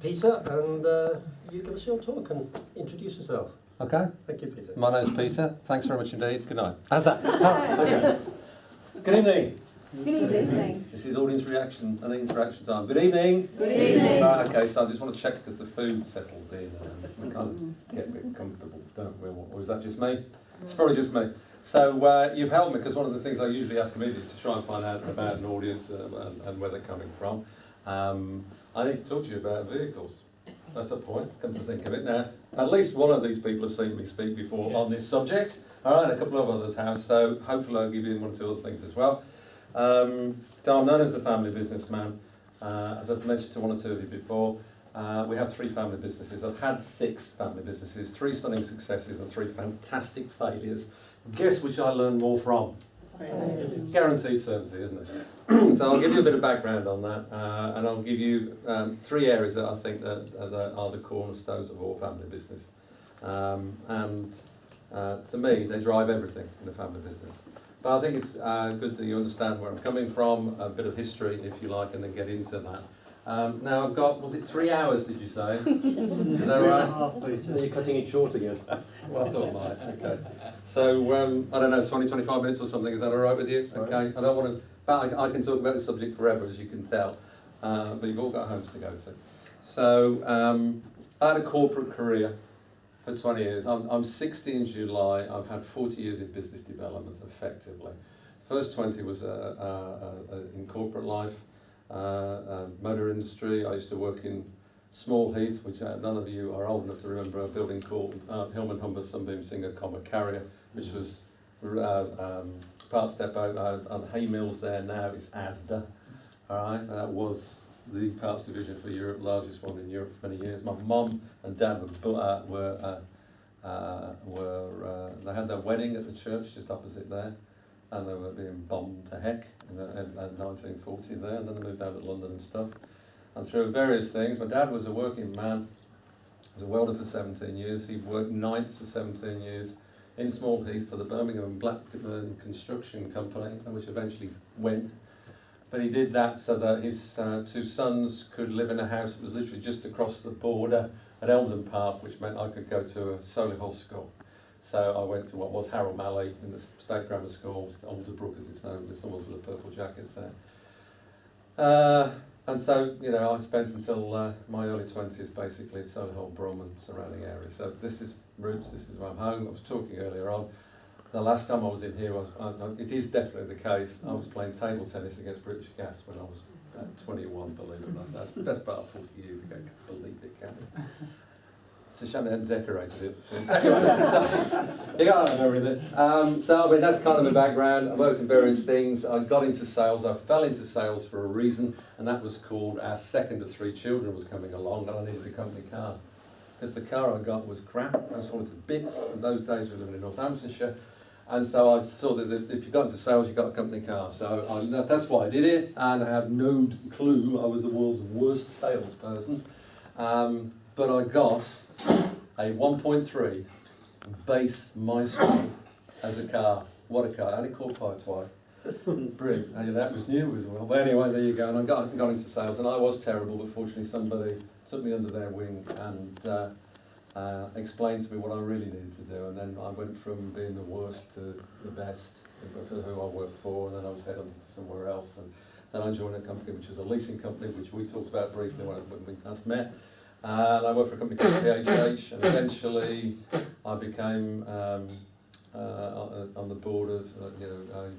Peter, and you give us your talk and introduce yourself. Okay. Thank you, Peter. My name's Peter. Thanks very much indeed. Good night. How's that? Oh, okay. Good evening. Good evening. This is audience reaction and interaction time. Good evening. Good evening. Right, okay, so I just want to check because the food settles in and we kind of get a bit comfortable, don't we? Or is that just me? It's probably just me. So you've helped me because one of the things I usually ask comedians is to try and find out about an audience and where they're coming from. I need to talk to you about vehicles. That's the point, come to think of it. Now, at least one of these people has seen me speak before on this subject. All right, a couple of others have, so hopefully I'll give you one or two other things as well. So I'm known as the family businessman. As I've mentioned to one or two of you before, we have 3 family businesses. I've had 6 family businesses, 3 stunning successes and 3 fantastic failures. Guess which I learned more from? Guaranteed certainty, isn't it? So I'll give you a bit of background on that, and I'll give you 3 areas that I think that are the cornerstones of all family business. To me, they drive everything in the family business. But I think it's good that you understand where I'm coming from, a bit of history, if you like, and then get into that. Now I've got, was it 3 hours, did you say? Is that right? You're cutting it short again. Well, I thought might. Okay. So, I don't know, 20, 25 minutes or something, is that all right with you? Okay. I don't want to, but I can talk about this subject forever, as you can tell. But you've all got homes to go to. So, I had a corporate career for 20 years. I'm 60 in July. I've had 40 years in business development, effectively. First 20 was in corporate life, motor industry. I used to work in Small Heath, which none of you are old enough to remember, a building called Hillman Humber Sunbeam Singer Comma Carrier, which was parts depot on Hay Mills there now. It's Asda. All right, that was the parts division for Europe, largest one in Europe for many years. My mum and dad they had their wedding at the church just opposite there, and they were being bombed to heck in 1940 there, and then they moved down to London and stuff. And through various things, my dad was a working man, was a welder for 17 years, he worked nights for 17 years in Small Heath for the Birmingham Blackburn Construction Company, which eventually went. But he did that so that his 2 sons could live in a house that was literally just across the border at Eldon Park, which meant I could go to a Solihull school. So I went to what was Harold Malley in the State Grammar School, Alderbrook as it's known, with someone with the purple jackets there. And so, you know, I spent until my early 20s basically Solihull, Brum and surrounding areas. So this is roots, this is where I'm home. I was talking earlier on. The last time I was in here, it is definitely the case, I was playing table tennis against British Gas when I was 21, believe it or not. That's the best part of 40 years ago, believe it, can you? It's a shame they haven't decorated it since. Anyway, so, you got to know everything. So, I mean, that's kind of the background. I worked in various things. I got into sales. I fell into sales for a reason, and that was called our second of 3 children was coming along, and I needed a company car. Because the car I got was crap. I was falling to bits. In those days, we were living in Northamptonshire. And so I saw that if you got into sales, you got a company car. So that's why I did it, and I had no clue I was the world's worst salesperson. But I got a 1.3 base Maestro as a car. What a car. I only caught fire twice. Brilliant. And that was new as well. But anyway, there you go. And I got into sales, and I was terrible, but fortunately somebody took me under their wing and explained to me what I really needed to do, and then I went from being the worst to the best for who I worked for, and then I was headhunted to somewhere else, and then I joined a company which was a leasing company, which we talked about briefly when we last met, and I worked for a company called CHH, and eventually I became on the board of a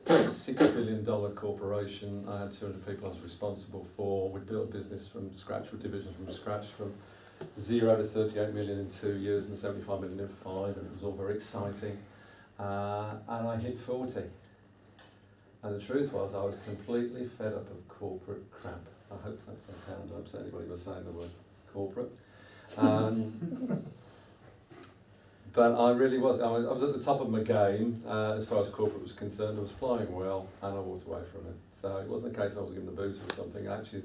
$6 billion corporation. I had 200 people I was responsible for. We built a business from scratch, or division from scratch, from 0 to 38 million in 2 years and 75 million in 5, and it was all very exciting. And I hit 40. And the truth was, I was completely fed up of corporate crap. I hope that's okay. I don't upset anybody by saying the word corporate. But I really was. I was at the top of my game as far as corporate was concerned. I was flying well, and I walked away from it. So it wasn't the case I was given the boot or something. I actually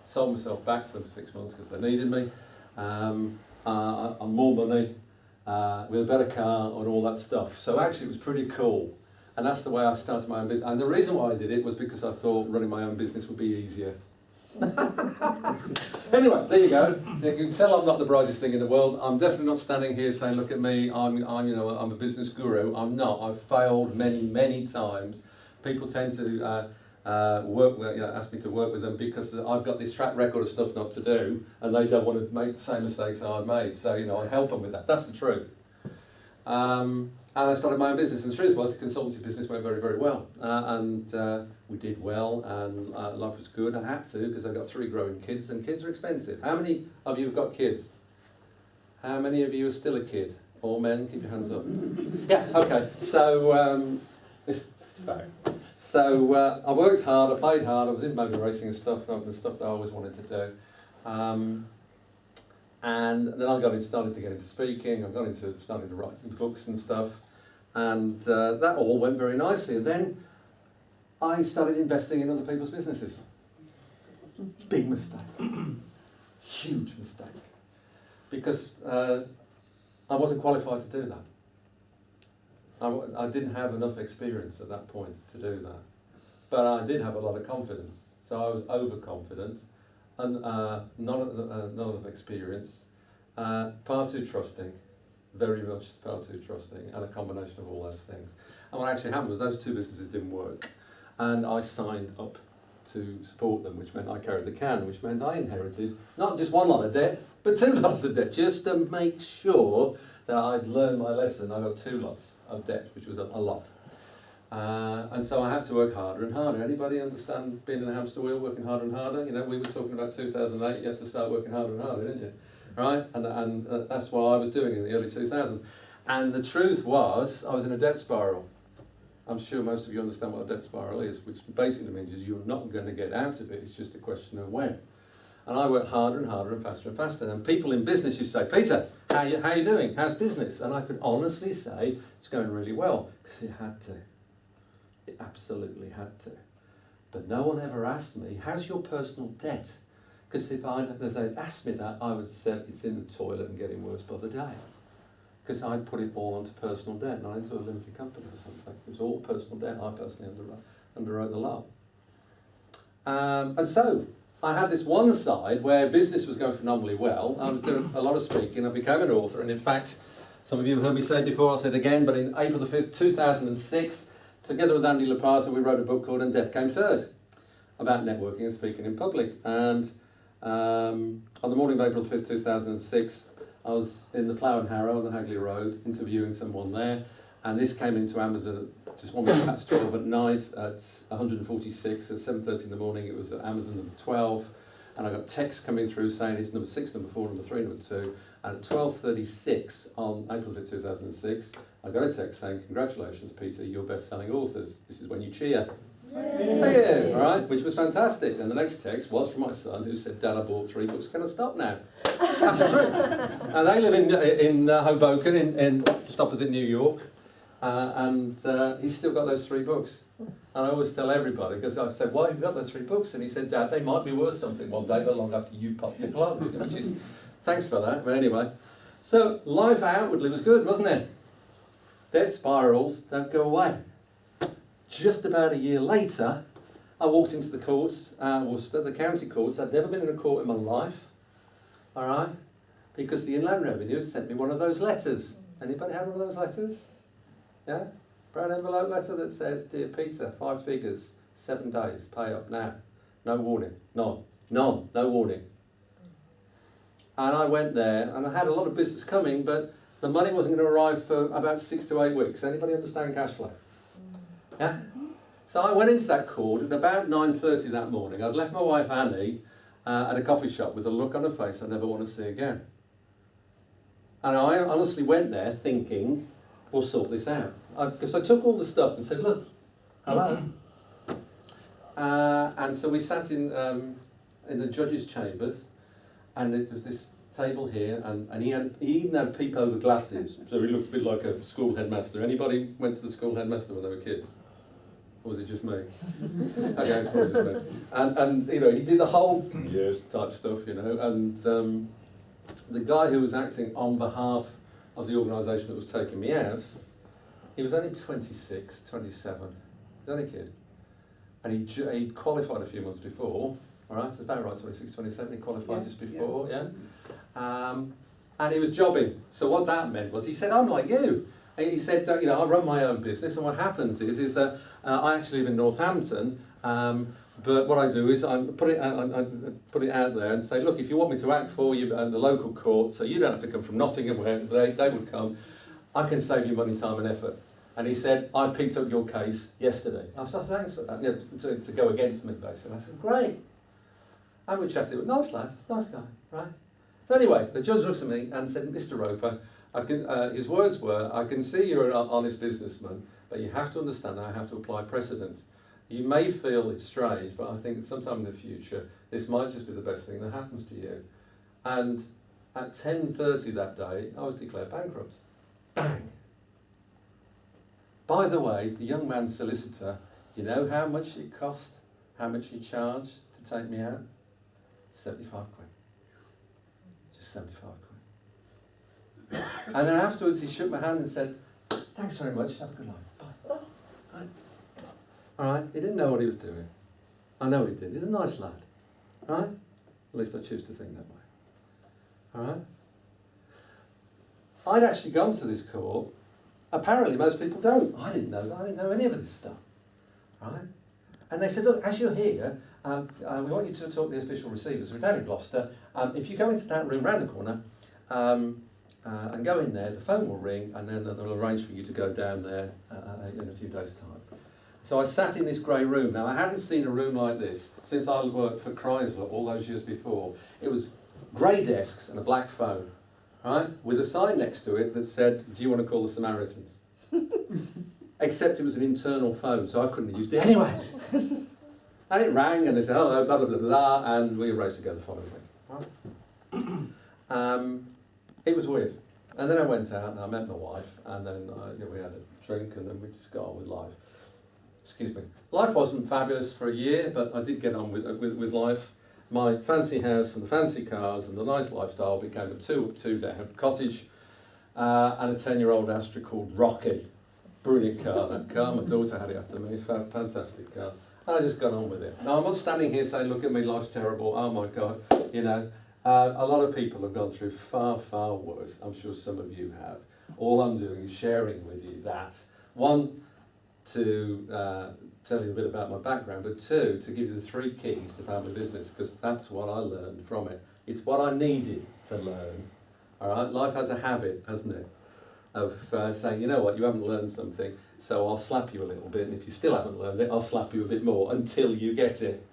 sold myself back to them for 6 months because they needed me. On more money, with a better car and all that stuff. So actually it was pretty cool. And that's the way I started my own business. And the reason why I did it was because I thought running my own business would be easier. Anyway, there you go. You can tell I'm not the brightest thing in the world. I'm definitely not standing here saying, look at me, I'm a business guru. I'm not. I've failed many times. People tend to ask me to work with them because I've got this track record of stuff not to do, and they don't want to make the same mistakes I've made. So, I help them with that. That's the truth. And I started my own business, and the truth was the consultancy business went very well, and we did well, and life was good. I had to, because I've got 3 growing kids, and kids are expensive. How many of you have got kids? How many of you are still a kid? All men, keep your hands up. Yeah, okay, so it's fact. So I worked hard, I played hard, I was in motor racing and stuff, the stuff that I always wanted to do. And then I started to get into speaking, started to write books and stuff, and that all went very nicely. And then I started investing in other people's businesses. Big mistake. Huge mistake. Because I wasn't qualified to do that. I didn't have enough experience at that point to do that. But I did have a lot of confidence. So I was overconfident, and not enough experience, far too trusting, very much far too trusting, and a combination of all those things. And what actually happened was those 2 businesses didn't work, and I signed up to support them, which meant I carried the can, which meant I inherited not just 1 lot of debt, but 2 lots of debt, just to make sure that I'd learned my lesson. I got 2 lots of debt, which was a lot. And so I had to work harder and harder. Anybody understand being in a hamster wheel, working harder and harder? We were talking about 2008, you had to start working harder and harder, didn't you? Right? And that's what I was doing in the early 2000s. And the truth was, I was in a debt spiral. I'm sure most of you understand what a debt spiral is, which basically means is you're not going to get out of it, it's just a question of when. And I worked harder and harder and faster and faster. And people in business used to say, Peter, how you doing? How's business? And I could honestly say, it's going really well, because it had to. It absolutely had to. But no one ever asked me, how's your personal debt? Because if they'd asked me that, I would have said it's in the toilet and getting worse by the day. Because I'd put it all onto personal debt, not into a limited company or something. It was all personal debt. I personally underwrote the lot. And so I had this one side where business was going phenomenally well. I was doing a lot of speaking. I became an author, and in fact, some of you have heard me say it before, I'll say it again, but in April the 5th, 2006, together with Andy Laparza, we wrote a book called And Death Came Third, about networking and speaking in public. And on the morning of April 5th, 2006, I was in the Plough and Harrow on the Hagley Road, interviewing someone there, and this came into Amazon at just 1 minute past 12 at night, at 146, at 7:30 in the morning. It was at Amazon number 12, and I got texts coming through saying it's number 6, number 4, number 3, number 2, and at 12:36 on April 5th, 2006, I got a text saying, congratulations, Peter, you're best-selling authors. This is when you cheer. Yeah, all right, which was fantastic. And the next text was from my son, who said, Dad, I bought 3 books, can I stop now? That's true. And they live in Hoboken, in just opposite New York, and he's still got those 3 books. And I always tell everybody, because I've said, why have you got those 3 books? And he said, Dad, they might be worth something one day, but long after you pop your clogs, which is, thanks for that, but anyway. So life outwardly was good, wasn't it? Debt spirals don't go away. Just about a year later, I walked into the courts, Worcester, the county courts. I'd never been in a court in my life, all right, because the Inland Revenue had sent me one of those letters. Anybody had one of those letters? Yeah? Brown envelope letter that says, Dear Peter, 5 figures, 7 days, pay up now. No warning, none, no warning. And I went there, and I had a lot of business coming, but the money wasn't going to arrive for about 6 to 8 weeks. Anybody understand cash flow? Yeah? So I went into that court at about 9:30 that morning. I'd left my wife Annie at a coffee shop with a look on her face I never want to see again. And I honestly went there thinking, we'll sort this out. Because I took all the stuff and said, look, hello. And so we sat in the judge's chambers, and it was this table here, and he even had peep-over glasses, so he looked a bit like a school headmaster. Anybody went to the school headmaster when they were kids? Or was it just me? Okay, it's probably just me. And he did the whole yes type stuff, and the guy who was acting on behalf of the organisation that was taking me out, he was only 26, 27, he was only a kid. And he'd qualified a few months before, all right? So it's about right, 26, 27, he qualified Yeah, just before, yeah? And he was jobbing. So what that meant was, he said, I'm like you. And he said, you know, I run my own business, and what happens is that I actually live in Northampton, but what I do is I put it out there and say, look, if you want me to act for you at the local court, so you don't have to come from Nottingham where they would come, I can save you money, time and effort. And he said, I picked up your case yesterday. I said, thanks for that, to go against me, basically. I said, great. And we chatted, nice lad, nice guy, right? So anyway, the judge looks at me and said, Mr. Roper, his words were, I can see you're an honest businessman, but you have to understand that I have to apply precedent. You may feel it's strange, but I think sometime in the future, this might just be the best thing that happens to you. And at 10:30 that day, I was declared bankrupt. Bang! By the way, the young man's solicitor, do you know how much it cost? How much he charged to take me out? 75 quid. Just 75 quid. And then afterwards he shook my hand and said, thanks very much, have a good life. Bye. Right. All right, he didn't know what he was doing. I know he did. He's a nice lad. Right? At least I choose to think that way. All right? I'd actually gone to this court. Apparently most people don't. I didn't know that. I didn't know any of this stuff. Right? And they said, look, as you're here, we want you to talk to the official receivers. We're down in Gloucester. If you go into that room round the corner and go in there, the phone will ring, and then they'll arrange for you to go down there in a few days' time. So I sat in this grey room. Now, I hadn't seen a room like this since I worked for Chrysler all those years before. It was grey desks and a black phone, right, with a sign next to it that said, do you want to call the Samaritans? Except it was an internal phone, so I couldn't have used it anyway. And it rang, and they said, hello, blah, blah, blah, blah, and we arranged to go the following week. Right? It was weird. And then I went out, and I met my wife, and then we had a drink, and then we just got on with life. Excuse me. Life wasn't fabulous for a year, but I did get on with life. My fancy house and the fancy cars and the nice lifestyle became a two-down cottage and a 10-year-old Astra called Rocky. Brilliant car, that car. My daughter had it after me. Fantastic car. And I just got on with it. Now, I'm not standing here saying, look at me, life's terrible. Oh, my God. You know, a lot of people have gone through far, far worse. I'm sure some of you have. All I'm doing is sharing with you that. One, to tell you a bit about my background, but two, to give you the 3 keys to family business, because that's what I learned from it. It's what I needed to learn. All right, life has a habit, hasn't it, of saying, you know what, you haven't learned something, so I'll slap you a little bit, and if you still haven't learned it, I'll slap you a bit more until you get it.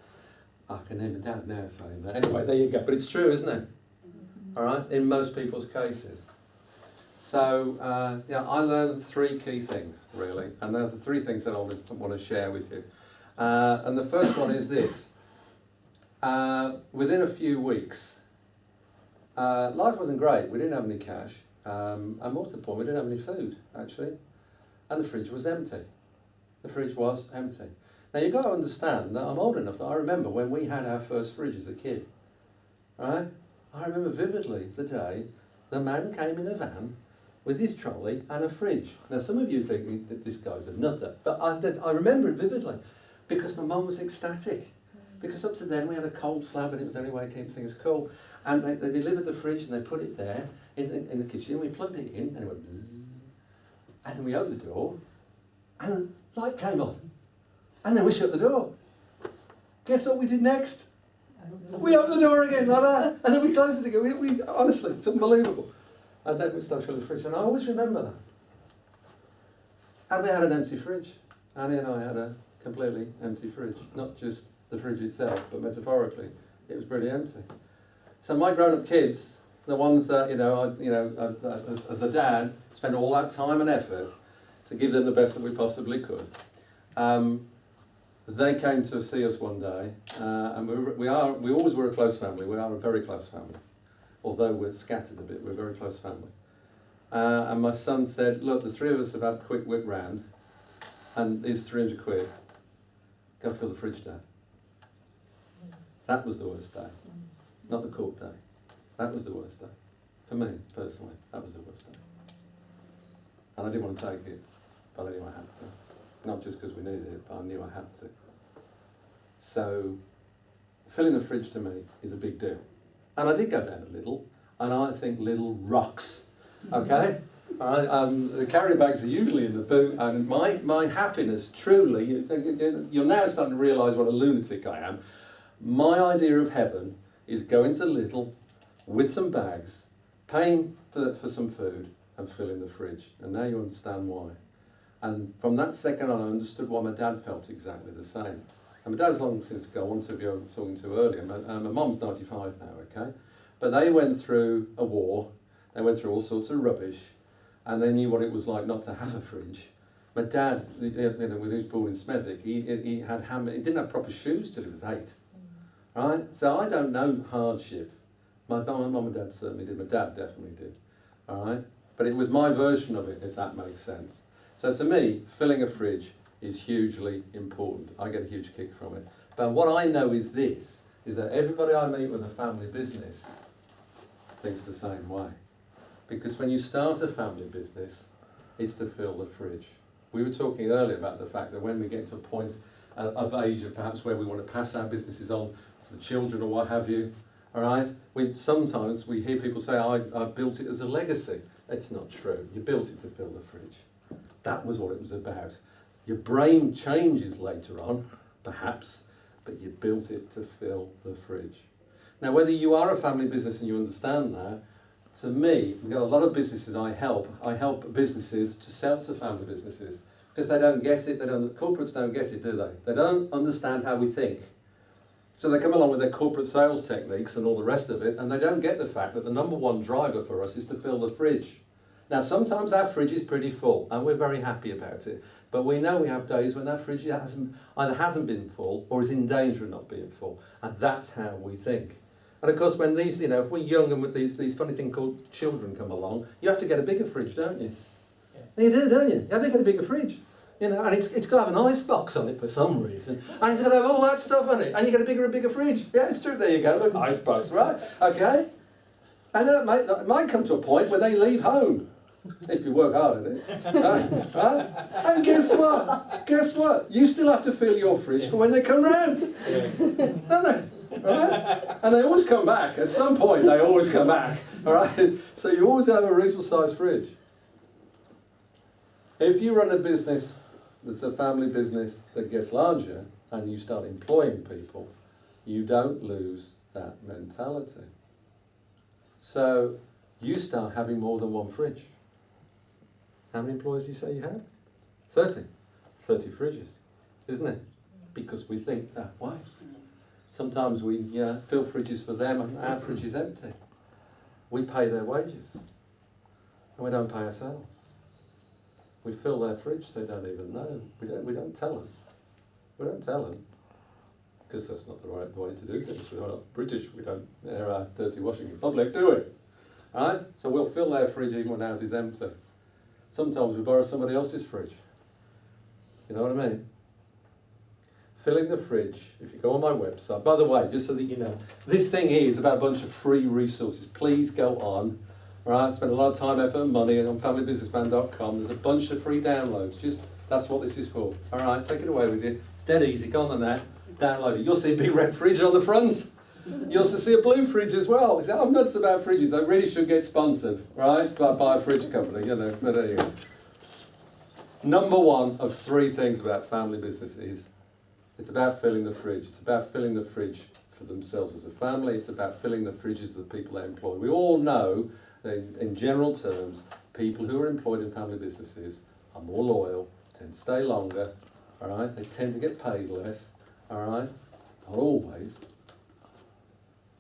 I can hear my dad now saying that. Anyway, there you go. But it's true, isn't it? All right, in most people's cases. So, yeah, I learned 3 key things, really, and they're the 3 things that I want to share with you. And the first one is this. Within a few weeks, life wasn't great. We didn't have any cash, and more to the point, we didn't have any food, actually, and the fridge was empty. The fridge was empty. Now, you've got to understand that I'm old enough that I remember when we had our first fridge as a kid, right? I remember vividly the day the man came in a van with his trolley and a fridge. Now, some of you think that this guy's a nutter, but I remember it vividly because my mum was ecstatic. Because up to then we had a cold slab and it was the only way to keep things cool. And they delivered the fridge and they put it there in the kitchen and we plugged it in and it went bzzz. And then we opened the door and the light came on. And then we shut the door. Guess what we did next? We opened the door again like that. And then we closed it again. We honestly, it's unbelievable. And then we started filling the fridge, and I always remember that. And we had an empty fridge. Annie and I had a completely empty fridge. Not just the fridge itself, but metaphorically, it was pretty empty. So my grown-up kids, the ones that, as a dad, spent all that time and effort to give them the best that we possibly could. They came to see us one day, and we always were a close family. We are a very close family. Although we're scattered a bit, we're a very close family. And my son said, look, the 3 of us have had a quick whip round, and here's 300 quid. Go fill the fridge, Dad. That was the worst day. Not the court day. That was the worst day. For me, personally, that was the worst day. And I didn't want to take it, but I knew I had to. Not just because we needed it, but I knew I had to. So filling the fridge to me is a big deal. And I did go down to Lidl, and I think Lidl rocks, okay? The carry bags are usually in the boot, and my happiness, truly, you're now starting to realise what a lunatic I am. My idea of heaven is going to Lidl with some bags, paying for some food, and filling the fridge. And now you understand why. And from that second on, I understood why my dad felt exactly the same. And my dad's long since gone, to be talking to earlier. My mum's 95 now, okay? But they went through a war, they went through all sorts of rubbish, and they knew what it was like not to have a fridge. My dad, when he was born in Smethwick, he didn't have proper shoes till he was 8. Right? So I don't know hardship. My mum and dad certainly did, my dad definitely did. All right? But it was my version of it, if that makes sense. So to me, filling a fridge is hugely important. I get a huge kick from it. But what I know is this, is that everybody I meet with a family business thinks the same way. Because when you start a family business, it's to fill the fridge. We were talking earlier about the fact that when we get to a point of age of perhaps where we want to pass our businesses on to the children or what have you, all right? Sometimes we hear people say, I built it as a legacy. It's not true. You built it to fill the fridge. That was what it was about. Your brain changes later on, perhaps, but you built it to fill the fridge. Now, whether you are a family business and you understand that, to me, we've got a lot of businesses I help. I help businesses to sell to family businesses because they don't get it. Corporates don't get it, do they? They don't understand how we think. So they come along with their corporate sales techniques and all the rest of it, and they don't get the fact that the number one driver for us is to fill the fridge. Now, sometimes our fridge is pretty full, and we're very happy about it. But we know we have days when our fridge either hasn't been full or is in danger of not being full. And that's how we think. And of course, when these, if we're young and with these funny things called children come along, you have to get a bigger fridge, don't you? Yeah. You do, don't you? You have to get a bigger fridge. And it's got to have an ice box on it for some reason. And it's got to have all that stuff on it. And you get a bigger and bigger fridge. Yeah, it's true. There you go. Look, ice box, right? Okay. And then it might come to a point where they leave home. If you work hard at it. Right? And guess what? Guess what? You still have to fill your fridge for when they come round. Don't they? Right? And they always come back. At some point, they always come back. All right? So you always have a reasonable sized fridge. If you run a business that's a family business that gets larger and you start employing people, you don't lose that mentality. So you start having more than one fridge. How many employees do you say you had? 30. 30 fridges, isn't it? Because we think that way. Sometimes we fill fridges for them and our fridge is empty. We pay their wages and we don't pay ourselves. We fill their fridge, they don't even know. We don't tell them. We don't tell them. Because that's not the right way to do things. We're not British, we don't air our dirty washing in public, do we? Right? So we'll fill their fridge even when ours is empty. Sometimes we borrow somebody else's fridge. You know what I mean? Filling the fridge, if you go on my website, by the way, just so that you know, this thing here is about a bunch of free resources. Please go on. Right, spend a lot of time, effort and money on familybusinessman.com. There's a bunch of free downloads. That's what this is for. All right, take it away with you. It's dead easy. Go on that. Download it. You'll see a big red fridge on the front. You'll also see a blue fridge as well. You say, I'm nuts about fridges. I really should get sponsored, right, by a fridge company. But there you go. Number one of 3 things about family business is it's about filling the fridge. It's about filling the fridge for themselves as a family. It's about filling the fridges of the people they employ. We all know that in general terms, people who are employed in family businesses are more loyal, tend to stay longer, all right? They tend to get paid less, all right? Not always.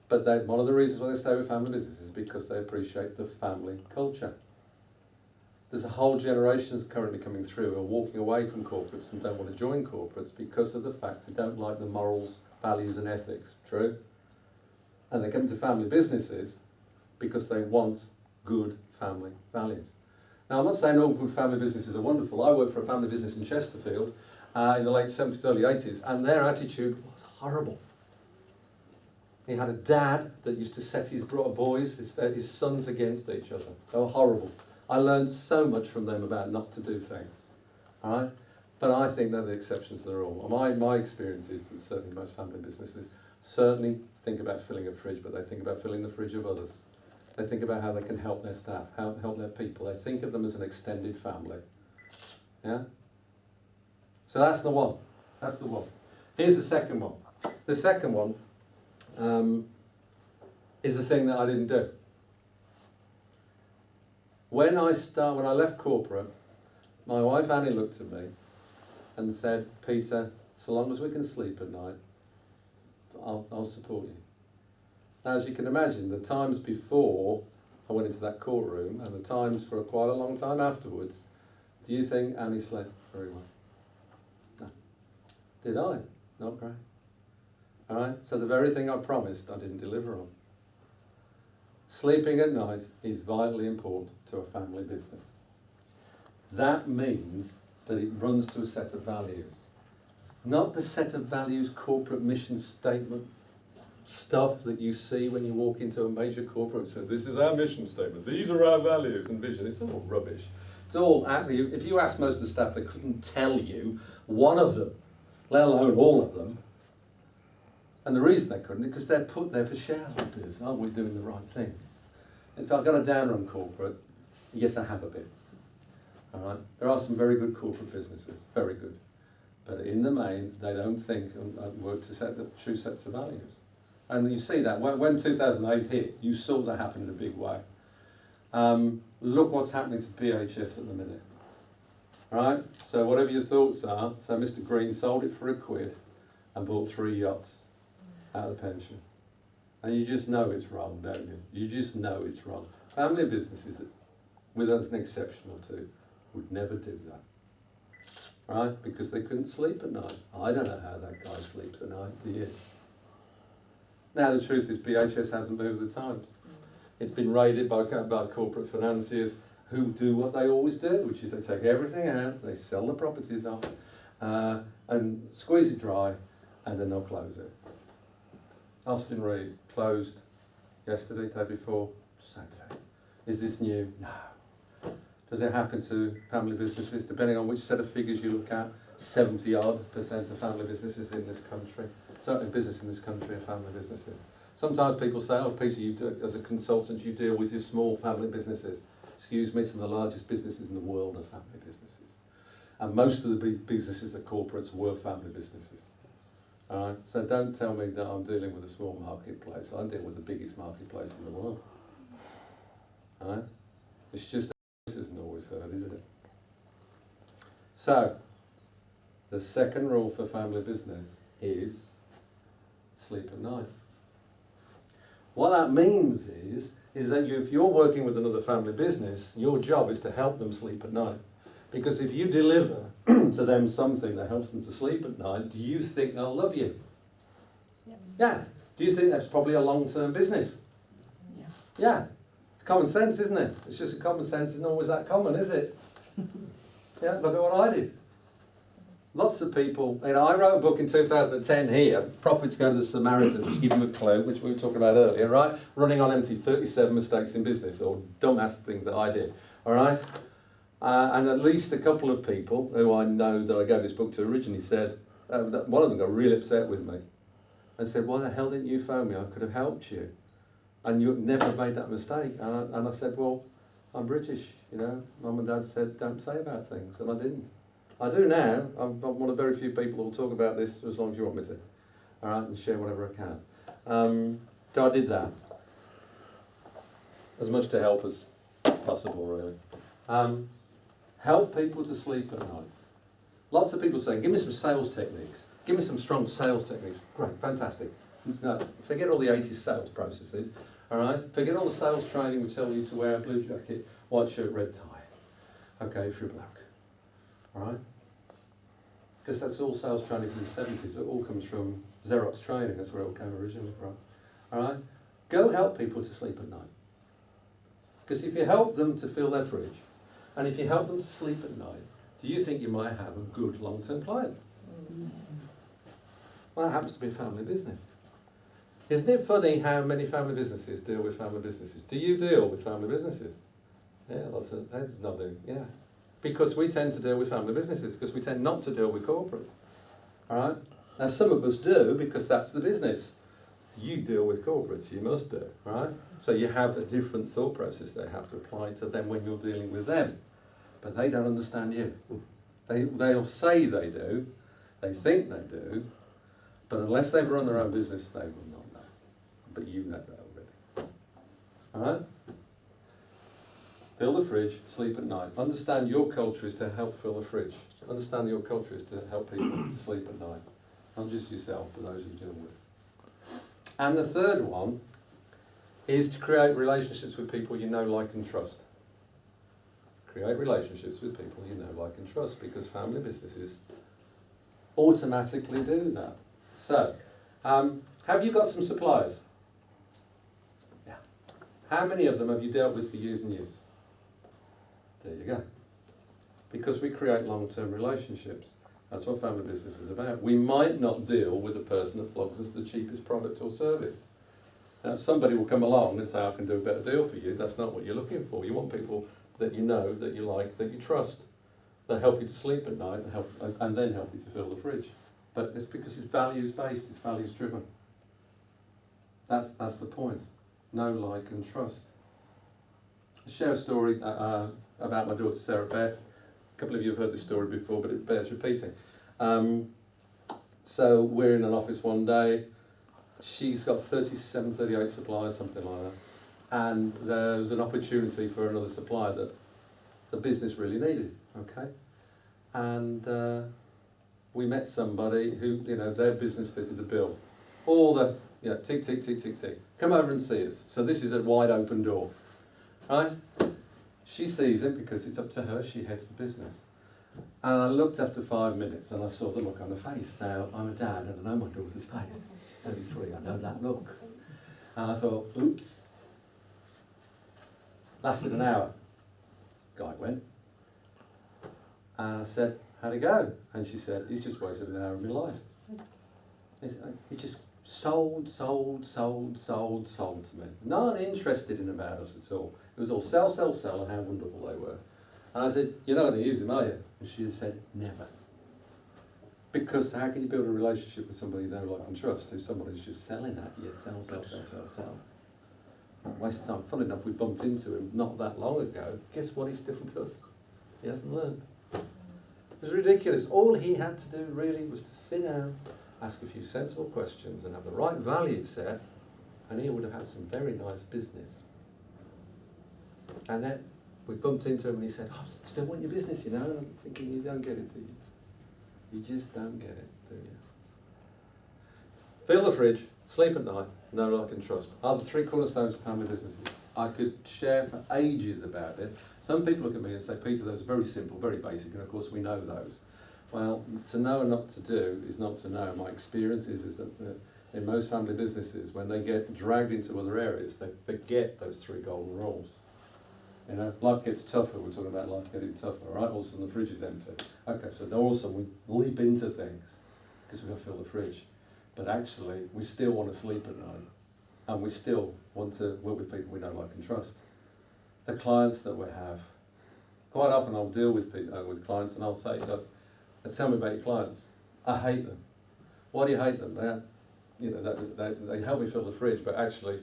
But one of the reasons why they stay with family businesses is because they appreciate the family culture. There's a whole generation that's currently coming through who are walking away from corporates and don't want to join corporates because of the fact they don't like the morals, values and ethics. True? And they come to family businesses because they want good family values. Now, I'm not saying all good family businesses are wonderful. I worked for a family business in Chesterfield in the late 70s, early 80s, and their attitude was horrible. He had a dad that used to set his boys, his sons against each other. They were horrible. I learned so much from them about not to do things. All right? But I think they're the exceptions to the rule. My experience is that certainly most family businesses certainly think about filling a fridge, but they think about filling the fridge of others. They think about how they can help their staff, help their people. They think of them as an extended family. Yeah? So that's the one. That's the one. Here's the second one. The second one is the thing that I didn't do. When I left corporate, my wife Annie looked at me and said, Peter, so long as we can sleep at night, I'll support you. Now, as you can imagine, the times before I went into that courtroom and the times for quite a long time afterwards, do you think Annie slept very well? No. Did I? Not great. All right? So the very thing I promised, I didn't deliver on. Sleeping at night is vitally important to a family business. That means that it runs to a set of values. Not the set of values, corporate mission statement, stuff that you see when you walk into a major corporate and says, this is our mission statement, these are our values and vision. It's all rubbish. It's all, if you ask most of the staff, they couldn't tell you one of them, let alone all of them. And the reason they couldn't is because they're put there for shareholders. Aren't we doing the right thing? If I've got a downer on corporate, yes, I have a bit. All right? There are some very good corporate businesses, very good. But in the main, they don't think and work to set the true sets of values. And you see that. When 2008 hit, you saw that happen in a big way. Look what's happening to BHS at the minute. All right? So whatever your thoughts are, so Mr. Green sold it for £1 and bought 3 yachts out of the pension. And you just know it's wrong, don't you? You just know it's wrong. Family businesses, with an exception or two, would never do that. Right? Because they couldn't sleep at night. I don't know how that guy sleeps at night, do you? Now the truth is BHS hasn't moved the times. It's been raided by corporate financiers who do what they always do, which is they take everything out, they sell the properties off, and squeeze it dry, and then they'll close it. Austin Reed closed yesterday, day before, same thing. Is this new? No. Does it happen to family businesses? Depending on which set of figures you look at, 70-odd% of family businesses in this country, certainly business in this country are family businesses. Sometimes people say, oh Peter, as a consultant you deal with your small family businesses. Excuse me, some of the largest businesses in the world are family businesses. And most of the big businesses at corporates were family businesses. All right? So don't tell me that I'm dealing with a small marketplace. I deal with the biggest marketplace in the world. All right? It's just isn't always heard, is it? So, the second rule for family business is sleep at night. What that means is that if you're working with another family business, your job is to help them sleep at night. Because if you deliver to them something that helps them to sleep at night, do you think they'll love you? Yeah. Do you think that's probably a long-term business? Yeah. Common sense, isn't it? It's just a common sense isn't always that common, is it? Yeah, look at what I did. Lots of people, I wrote a book in 2010 here, Profits Go to the Samaritans, which give you a clue, which we were talking about earlier, right? Running on empty, 37 mistakes in business, or dumbass things that I did, all right? And at least a couple of people who I know that I gave this book to originally said, one of them got really upset with me and said, why the hell didn't you phone me? I could have helped you. And you never made that mistake. And I said, well, I'm British, you know. Mum and Dad said, don't say about things, and I didn't. I do now. I'm one of the very few people who will talk about this as long as you want me to. All right, and share whatever I can. So I did that. As much to help as possible, really. Help people to sleep at night. Lots of people say, give me some sales techniques. Give me some strong sales techniques. Great, fantastic. No, forget all the 80s sales processes. All right, forget all the sales training we tell you to wear a blue jacket, white shirt, red tie. Okay, if you're black. All right? Because that's all sales training from the 70s. It all comes from Xerox training. That's where it all came originally from. All right? Go help people to sleep at night. Because if you help them to fill their fridge, and if you help them to sleep at night, do you think you might have a good long-term client? Well, that happens to be a family business. Isn't it funny how many family businesses deal with family businesses? Do you deal with family businesses? Yeah, lots of heads nodding, yeah. Because we tend to deal with family businesses, because we tend not to deal with corporates. All right? Now, some of us do, because that's the business. You deal with corporates, you must do, right? So you have a different thought process they have to apply to them when you're dealing with them. But they don't understand you. They'll say they do, they think they do, but unless they've run their own business, they will not know. But you know that already. Alright? Fill the fridge, sleep at night. Understand your culture is to help fill the fridge. Understand your culture is to help people to sleep at night. Not just yourself, but those you deal with. And the third one is to create relationships with people you know, like and trust. Create relationships with people you know, like and trust, because family businesses automatically do that. So, have you got some suppliers? Yeah. How many of them have you dealt with for years and years? There you go. Because we create long-term relationships. That's what family business is about. We might not deal with the person that flogs us the cheapest product or service. Now, somebody will come along and say, I can do a better deal for you. That's not what you're looking for. You want people that you know, that you like, that you trust, that help you to sleep at night and then help you to fill the fridge. But it's because it's values-based, it's values-driven. That's the point. Know, like and trust. I'll share a story about my daughter Sarah Beth. A couple of you have heard this story before, but it bears repeating. So we're in an office one day. She's got 37, 38 suppliers, something like that. And there was an opportunity for another supplier that the business really needed, okay? And we met somebody who, their business fitted the bill. All the, tick, tick, tick, tick, tick. Come over and see us. So this is a wide open door, right? She sees it because it's up to her, she heads the business. And I looked after 5 minutes and I saw the look on her face. Now, I'm a dad and I know my daughter's face. She's 33, I know that look. And I thought, oops. Lasted an hour. Guy went. And I said, how'd it go? And she said, he's just wasted an hour of my life. He just sold to me. Not interested in about us at all. It was all sell, sell, sell, and how wonderful they were. And I said, you're not going to use him, are you? And she said, never. Because how can you build a relationship with somebody you don't like and trust, who somebody's just selling at you? Sell, sell, sell, sell, sell. Waste of time. Funny enough, we bumped into him not that long ago. Guess what he still does? He hasn't learned. It was ridiculous. All he had to do really was to sit down, ask a few sensible questions and have the right value set, and he would have had some very nice business. And then we bumped into him and he said, I still want your business, And I'm thinking, you don't get it, do you? You just don't get it, do you? Fill the fridge, sleep at night, know, like and trust are the 3 cornerstones of family businesses. I could share for ages about it. Some people look at me and say, Peter, those are very simple, very basic, and of course we know those. Well, to know and not to do is not to know. My experience is that in most family businesses, when they get dragged into other areas, they forget those 3 golden rules. Life gets tougher. We're talking about life getting tougher, right? All of a sudden the fridge is empty. Okay, so all of a sudden we leap into things because we've got to fill the fridge. But actually, we still want to sleep at night, and we still want to work with people we know, like and trust. The clients that we have, quite often I'll deal with clients and I'll say, look, tell me about your clients. I hate them. Why do you hate them? They help me fill the fridge, but actually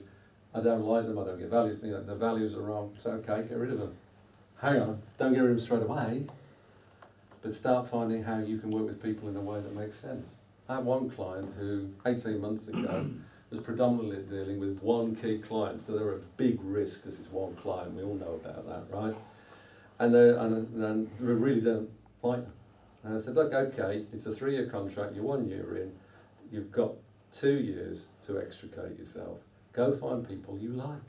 I don't like them, I don't get values, the values are wrong, so okay, get rid of them. Hang on, don't get rid of them straight away, but start finding how you can work with people in a way that makes sense. I had one client who, 18 months ago, was predominantly dealing with one key client, so they're a big risk because it's one client, we all know about that, right? And they really don't like them. And I said, look, okay, it's a 3-year contract, you're 1 year in, you've got 2 years to extricate yourself. Go find people you like.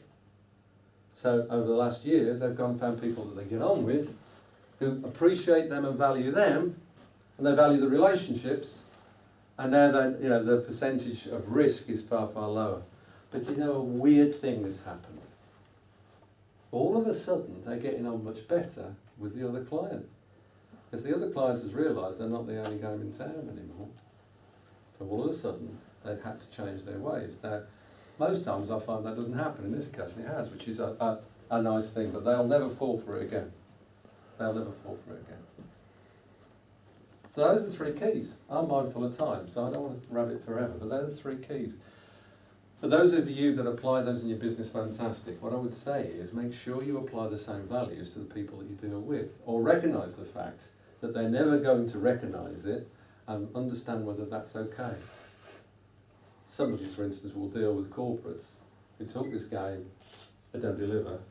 So over the last year, they've gone and found people that they get on with, who appreciate them and value them, and they value the relationships, and now the percentage of risk is far, far lower. But a weird thing has happened. All of a sudden, they're getting on much better with the other client. Because the other client has realised they're not the only game in town anymore. So all of a sudden, they've had to change their ways. Now, most times I find that doesn't happen. In this occasion it has, which is a nice thing, but they'll never fall for it again. They'll never fall for it again. So those are the 3 keys. I'm mindful of time, so I don't want to rab it forever, but they're the 3 keys. For those of you that apply those in your business, fantastic. What I would say is make sure you apply the same values to the people that you deal with, or recognise the fact that they're never going to recognise it and understand whether that's okay. Some of you, for instance, will deal with corporates who talk this game, they don't deliver,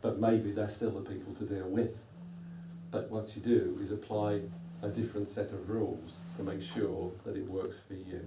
but maybe they're still the people to deal with. But what you do is apply a different set of rules to make sure that it works for you.